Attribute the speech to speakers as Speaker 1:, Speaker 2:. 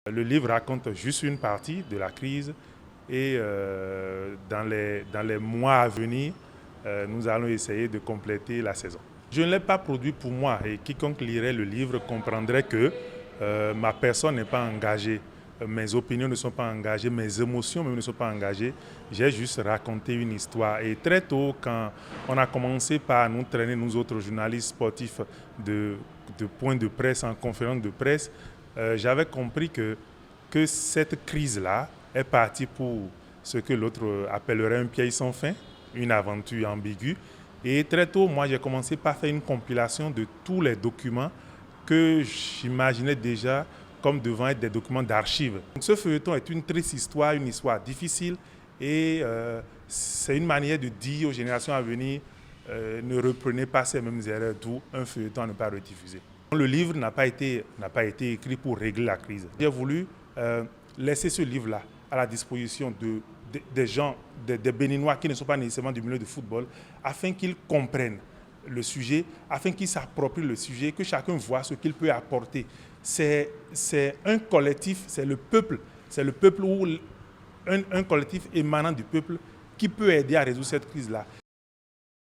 Speaker 1: Le livre raconte juste une partie de la crise et dans les mois à venir, nous allons essayer de compléter la saison. Je ne l'ai pas produit pour moi et quiconque lirait le livre comprendrait que ma personne n'est pas engagée, mes opinions ne sont pas engagées, mes émotions même ne sont pas engagées. J'ai juste raconté une histoire. Et très tôt, quand on a commencé par nous traîner, nous autres journalistes sportifs, de points de presse en conférence de presse, j'avais compris que cette crise-là est partie pour ce que l'autre appellerait un piège sans fin, une aventure ambiguë. Et très tôt, moi, j'ai commencé par faire une compilation de tous les documents que j'imaginais déjà comme devant être des documents d'archives. Ce feuilleton est une triste histoire, une histoire difficile, et c'est une manière de dire aux générations à venir, ne reprenez pas ces mêmes erreurs, d'où un feuilleton à ne pas rediffuser. Le livre n'a pas été écrit pour régler la crise. J'ai voulu laisser ce livre-là à la disposition des gens, des Béninois qui ne sont pas nécessairement du milieu du football, afin qu'ils comprennent le sujet, afin qu'ils s'approprient le sujet, que chacun voit ce qu'il peut apporter. C'est un collectif, c'est le peuple ou un collectif émanant du peuple qui peut aider à résoudre cette crise-là.